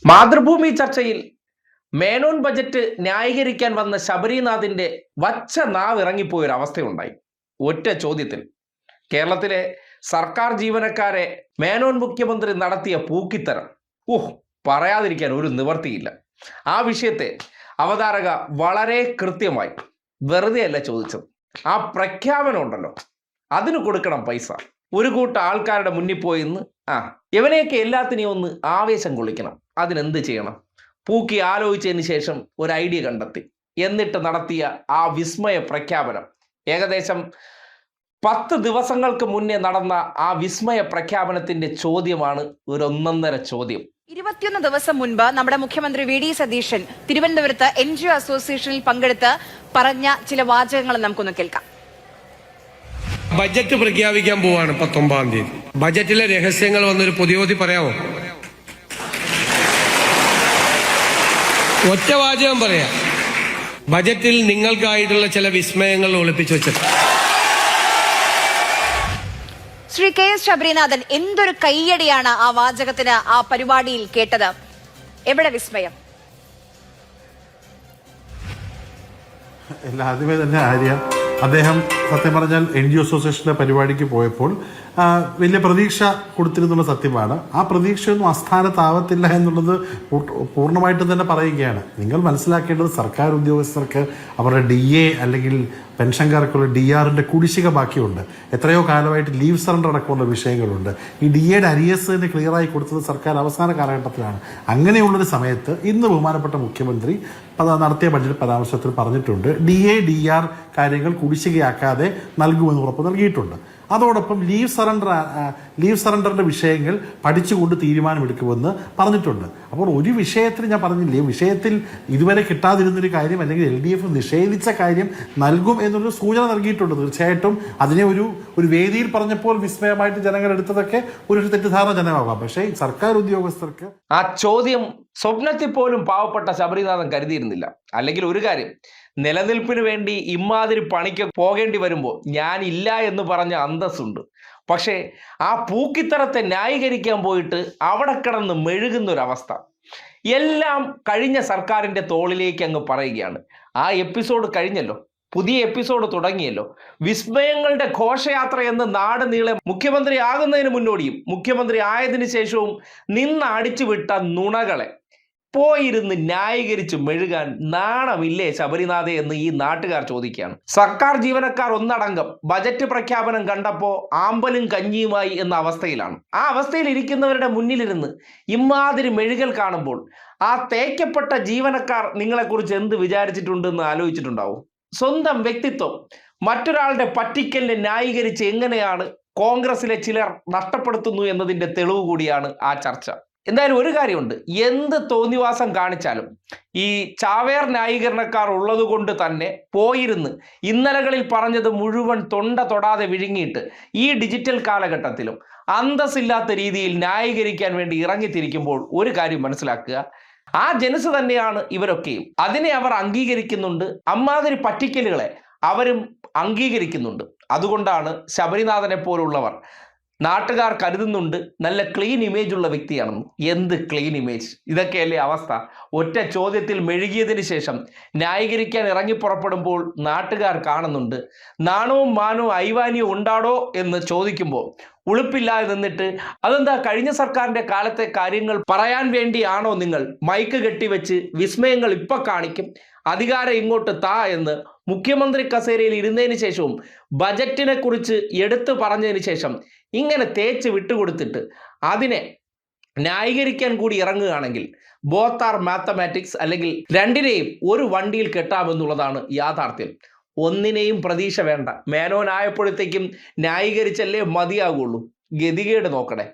മാതൃഭൂമി ചർച്ചയിൽ മേനോൻ ബജറ്റ് ന്യായീകരിക്കാൻ വന്ന ശബരിനാഥിന്റെ വച്ച നാവ് ഇറങ്ങിപ്പോയൊരു അവസ്ഥയുണ്ടായി. ഒറ്റ ചോദ്യത്തിൽ കേരളത്തിലെ സർക്കാർ ജീവനക്കാരെ മേനോൻ മുഖ്യമന്ത്രി നടത്തിയ പൂക്കിത്തരം പറയാതിരിക്കാൻ ഒരു നിവർത്തിയില്ല. ആ വിഷയത്തെ അവതാരക വളരെ കൃത്യമായി വെറുതെയല്ല ചോദിച്ചത്. ആ പ്രഖ്യാപനം ഉണ്ടല്ലോ, അതിന് കൊടുക്കണം പൈസ. ഒരു കൂട്ടം ആൾക്കാരുടെ മുന്നിൽ പോയി ഇന്ന് ഇവനെയൊക്കെ എല്ലാത്തിനെയും ഒന്ന് ആവേശം കൊള്ളിക്കണം. അതിനെന്ത് ചെയ്യണം? പൂക്കി ആലോചിച്ചതിന് ശേഷം ഒരു ഐഡിയ കണ്ടെത്തി, എന്നിട്ട് നടത്തിയ ആ വിസ്മയ പ്രഖ്യാപനം, ഏകദേശം 10 ദിവസങ്ങൾക്ക് മുന്നേ നടന്ന ആ വിസ്മയ പ്രഖ്യാപനത്തിന്റെ ചോദ്യമാണ് ഒരു ഒന്നൊന്നര ചോദ്യം. 21 ദിവസം മുൻപ് നമ്മുടെ മുഖ്യമന്ത്രി വി.ഡി. സതീശൻ തിരുവനന്തപുരത്ത് NGO അസോസിയേഷനിൽ പങ്കെടുത്ത് പറഞ്ഞ ചില വാചകങ്ങൾ നമുക്കൊന്ന് കേൾക്കാം. ബജറ്റ് പ്രഖ്യാപിക്കാൻ പോവാണ് 19-ാം തീയതി. ബജറ്റിലെ രഹസ്യങ്ങൾ വന്നൊരു പൊതുയോധി പറയാമോ? ഒറ്റ വാചകം പറയാം. ബജറ്റിൽ നിങ്ങൾക്കായിട്ടുള്ള ചില വിസ്മയങ്ങൾ ഒളിപ്പിച്ചു വെച്ചത്. ശ്രീ KS ശബരിനാഥൻ, എന്തൊരു കയ്യടിയാണ് ആ വാചകത്തിന് ആ പരിപാടിയിൽ കേട്ടത്. എവിടെ വിസ്മയം? ആദ്യമേ തന്നെ അദ്ദേഹം സത്യം പറഞ്ഞാൽ NGO അസോസിയേഷന്റെ പരിപാടിക്ക് പോയപ്പോൾ വലിയ പ്രതീക്ഷ കൊടുത്തിരുന്നുള്ള സത്യമാണ്. ആ പ്രതീക്ഷയൊന്നും അസ്ഥാനത്താവത്തില്ല എന്നുള്ളത് പൂർണ്ണമായിട്ടും തന്നെ പറയുകയാണ്. നിങ്ങൾ മനസ്സിലാക്കേണ്ടത്, സർക്കാർ ഉദ്യോഗസ്ഥർക്ക് അവരുടെ DA അല്ലെങ്കിൽ പെൻഷൻകാർക്കുള്ള DR-ന്റെ കുടിശ്ശിക ബാക്കിയുണ്ട്. എത്രയോ കാലമായിട്ട് ലീവ് സറണ്ടർ അടക്കമുള്ള വിഷയങ്ങളുണ്ട്. ഈ DA-യുടെ അരിയസിന് ക്ലിയറായി കൊടുത്തത് സർക്കാർ അവസാന കാലഘട്ടത്തിലാണ്. അങ്ങനെയുള്ളൊരു സമയത്ത് ഇന്ന് ബഹുമാനപ്പെട്ട മുഖ്യമന്ത്രി നടത്തിയ ബഡ്ജറ്റ് പരാമർശത്തിൽ പറഞ്ഞിട്ടുണ്ട്, DA DR കാര്യങ്ങൾ കുടിശ്ശികയാക്കാതെ നൽകുമെന്ന് ഉറപ്പ് നൽകിയിട്ടുണ്ട്. അതോടൊപ്പം ലീവ് സറണ്ടറിന്റെ വിഷയങ്ങൾ പഠിച്ചുകൊണ്ട് തീരുമാനമെടുക്കുമെന്ന് പറഞ്ഞിട്ടുണ്ട്. അപ്പോൾ ഒരു വിഷയത്തിൽ ഞാൻ പറഞ്ഞില്ലേ, വിഷയത്തിൽ ഇതുവരെ കിട്ടാതിരുന്നൊരു കാര്യം അല്ലെങ്കിൽ LDF നിഷേധിച്ച കാര്യം നൽകും എന്നൊരു സൂചന നൽകിയിട്ടുണ്ട്. തീർച്ചയായിട്ടും അതിനെ ഒരു വേദിയിൽ പറഞ്ഞപ്പോൾ വിസ്മയമായിട്ട് ജനങ്ങൾ എടുത്തതൊക്കെ ഒരു തെറ്റിദ്ധാരണ ജനമാകാം. പക്ഷേ സർക്കാർ ഉദ്യോഗസ്ഥർക്ക് ആ ചോദ്യം സ്വപ്നത്തിൽ പോലും പാവപ്പെട്ട ശബരിനാഥൻ കരുതിയിരുന്നില്ല. അല്ലെങ്കിൽ ഒരു കാര്യം, നിലനിൽപ്പിന് വേണ്ടി ഇമാതിരി പണിക്ക് പോകേണ്ടി വരുമ്പോൾ ഞാൻ ഇല്ല എന്ന് പറഞ്ഞ അന്തസ്സുണ്ട്. പക്ഷേ ആ പൂക്കിത്തരത്തെ ന്യായീകരിക്കാൻ പോയിട്ട് അവിടെ കിടന്ന് മെഴുകുന്നൊരവസ്ഥ. എല്ലാം കഴിഞ്ഞ സർക്കാരിൻ്റെ തോളിലേക്ക് അങ്ങ് പറയുകയാണ്. ആ എപ്പിസോഡ് കഴിഞ്ഞല്ലോ, പുതിയ എപ്പിസോഡ് തുടങ്ങിയല്ലോ. വിസ്മയങ്ങളുടെ ഘോഷയാത്ര എന്ന് നാട് നീളെ മുഖ്യമന്ത്രി ആകുന്നതിന് മുന്നോടിയും മുഖ്യമന്ത്രി ആയതിനു ശേഷവും നിന്ന് അടിച്ചുവിട്ട നുണകളെ പോയിരുന്ന് ന്യായീകരിച്ച് മെഴുകാൻ നാണമില്ലേ ശബരിനാഥെ എന്ന് ഈ നാട്ടുകാർ ചോദിക്കുകയാണ്. സർക്കാർ ജീവനക്കാർ ഒന്നടങ്കം ബജറ്റ് പ്രഖ്യാപനം കണ്ടപ്പോൾ ആമ്പലും കഞ്ഞിയുമായി എന്ന അവസ്ഥയിലാണ്. ആ അവസ്ഥയിൽ ഇരിക്കുന്നവരുടെ മുന്നിലിരുന്ന് ഇമാതിരി മെഴുകൽ കാണുമ്പോൾ ആ തേക്കപ്പെട്ട ജീവനക്കാർ നിങ്ങളെക്കുറിച്ച് എന്ത് വിചാരിച്ചിട്ടുണ്ടെന്ന് ആലോചിച്ചിട്ടുണ്ടാവും. സ്വന്തം വ്യക്തിത്വം മറ്റൊരാളുടെ പറ്റിക്കലിനെ ന്യായീകരിച്ച് എങ്ങനെയാണ് കോൺഗ്രസിലെ ചിലർ നഷ്ടപ്പെടുത്തുന്നു എന്നതിൻ്റെ തെളിവ് കൂടിയാണ് ആ ചർച്ച. എന്തായാലും ഒരു കാര്യമുണ്ട്, എന്ത് തോന്നിവാസം കാണിച്ചാലും ഈ ചാവേർ ന്യായീകരണക്കാർ ഉള്ളത് കൊണ്ട് തന്നെ പോയിരുന്ന് ഇന്നലകളിൽ പറഞ്ഞത് മുഴുവൻ തൊണ്ട തൊടാതെ വിഴുങ്ങിയിട്ട് ഈ ഡിജിറ്റൽ കാലഘട്ടത്തിലും അന്തസ്സില്ലാത്ത രീതിയിൽ ന്യായീകരിക്കാൻ വേണ്ടി ഇറങ്ങിത്തിരിക്കുമ്പോൾ ഒരു കാര്യം മനസ്സിലാക്കുക, ആ ജനസ് തന്നെയാണ് ഇവരൊക്കെയും. അതിനെ അവർ അംഗീകരിക്കുന്നുണ്ട്. അമ്മാതിരി പറ്റിക്കലുകളെ അവരും അംഗീകരിക്കുന്നുണ്ട്. അതുകൊണ്ടാണ് ശബരിനാഥനെ പോലുള്ളവർ നാട്ടുകാർ കരുതുന്നുണ്ട് നല്ല ക്ലീൻ ഇമേജ് ഉള്ള വ്യക്തിയാണെന്ന്. എന്ത് ക്ലീൻ ഇമേജ്? ഇതൊക്കെയല്ലേ അവസ്ഥ. ഒറ്റ ചോദ്യത്തിൽ മെഴുകിയതിന് ശേഷം ന്യായീകരിക്കാൻ ഇറങ്ങി പുറപ്പെടുമ്പോൾ നാട്ടുകാർ കാണുന്നുണ്ട്. നാണവും മാനവും ഐവാനിയും ഉണ്ടാടോ എന്ന് ചോദിക്കുമ്പോൾ ഉളുപ്പില്ലാതെ നിന്നിട്ട് അതെന്താ കഴിഞ്ഞ സർക്കാരിൻ്റെ കാലത്തെ കാര്യങ്ങൾ പറയാൻ വേണ്ടിയാണോ നിങ്ങൾ മൈക്ക് കെട്ടിവെച്ച് വിസ്മയങ്ങൾ ഇപ്പം കാണിക്കും, അധികാരം ഇങ്ങോട്ട് താ എന്ന് മുഖ്യമന്ത്രി കസേരയിൽ ഇരുന്നതിന് ശേഷവും ബജറ്റിനെ കുറിച്ച് എടുത്തു പറഞ്ഞതിന് ശേഷം ഇങ്ങനെ തേച്ച് വിട്ടുകൊടുത്തിട്ട് അതിനെ ന്യായീകരിക്കാൻ കൂടി ഇറങ്ങുകയാണെങ്കിൽ ബോത്ത് ആർ മാത്തമാറ്റിക്സ്, അല്ലെങ്കിൽ രണ്ടിനെയും ഒരു വണ്ടിയിൽ കെട്ടാമെന്നുള്ളതാണ് യാഥാർത്ഥ്യം. ഒന്നിനെയും പ്രതീക്ഷ വേണ്ട. മേനോനായപ്പോഴത്തേക്കും ന്യായീകരിച്ചല്ലേ മതിയാകുള്ളൂ. ഗതികേട് നോക്കണേ.